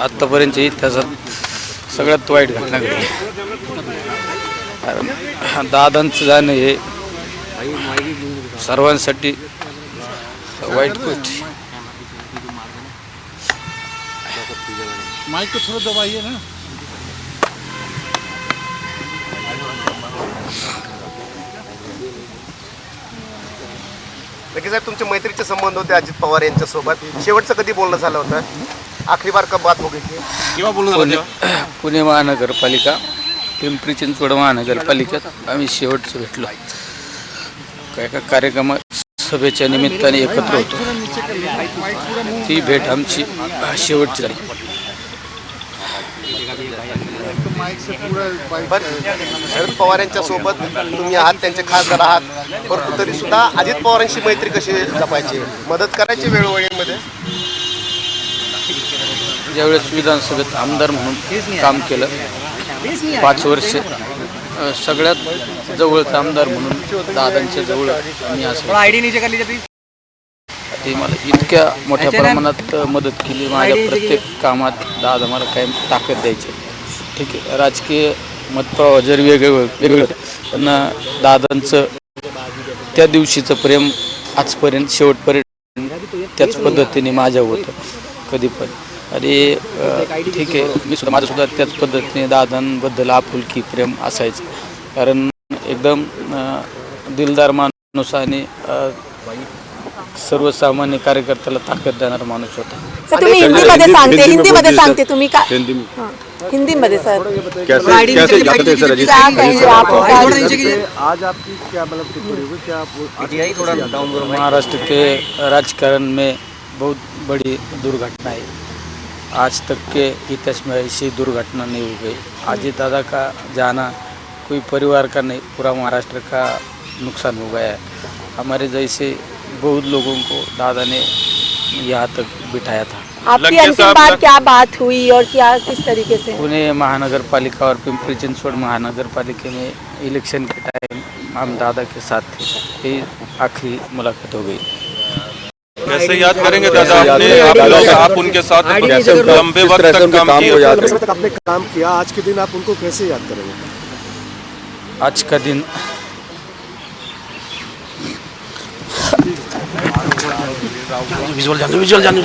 आत्तापर्यंतच्या इतिहासात सगळ्यात वाईट घटना घडली. कारण दादांचं जाणं हे सर्वांसाठी वाईट गोष्ट. माइक को थोड़ा दबाइए ना. नक्की साहेब, तुमचे मैत्रीचे संबंध होते अजित पवार यांच्यासोबत. शेवटचं कधी बोलणं झालं होतं? आखरी बार कब बात हो गई थी? किंवा बोलणं झालं तेव्हा? पुणे महानगरपालिका, पिंपरी चिंचवड महानगरपालिकेत आम्ही शेवटचं भेटलो. एका कार्यक्रम सभेच्या निमित्ताने एकत्र होतो. ती भेट आमची शेवटची झाली. शरद पवार यांच्यासोबत तुम्ही आहात, त्यांचे खासदार आहात, परंतु तरी सुद्धा अजित पवारांशी मैत्री कशी जपायची, मदत करायची वेळोवेळीमध्ये? ज्यावेळेस विधानसभेत आमदार म्हणून काम केलं 5 वर्ष, सगळ्यात जवळचा आमदार म्हणून दादांच्या जवळ मी असं. ते मला इतक्या मोठ्या प्रमाणात मदत केली. माझ्या प्रत्येक कामात दादा मला काय ताकद द्यायची. ठीक आहे, राजकीय मतप्रवाह जर वेगवेगळं पण दादांचं त्या दिवशीचं प्रेम आजपर्यंत शेवटपर्यंत त्याच पद्धतीने माझ्या होतं कधी पण. आणि ठीक आहे, मी सुद्धा माझंसुद्धा त्याच पद्धतीने दादांबद्दल आपुलकी प्रेम असायचं. कारण एकदम दिलदार माणूस आणि सर्वसामान्य कार्यकर्त्याला ताकद देणारा माणूस होता. सर तुम्ही हिंदीमध्ये सांगते तुम्ही का हिंदीमध्ये सर कैसे जाते सर अजीत? आज आपकी क्या मतलब टिप्पणी होगी, क्या महाराष्ट्र के राजकारण में बहुत बड़ी दुर्घटना है. आज तक के इतिहास में ऐसी दुर्घटना नहीं हो गई. अजीत दादा का जाना कोई परिवार का नहीं, पूरा महाराष्ट्र का नुकसान हो गया है. हमारे जैसे बहुत लोगों को दादा ने यहाँ तक बिठाया था. आपकी अंतिम बार क्या बात हुई और क्या किस तरीके से? पुणे महानगरपालिका और पिंपरी चिंचवड महानगरपालिका में इलेक्शन के टाइम हम दादा के साथ थे. ये आखिरी मुलाकात हो गई. कैसे याद करेंगे दादा? आप उनके साथ लंबे वक्त तक काम किया. आपने काम किया, आज के दिन आप उनको कैसे याद करेंगे? आज का दिन विजुअल जाने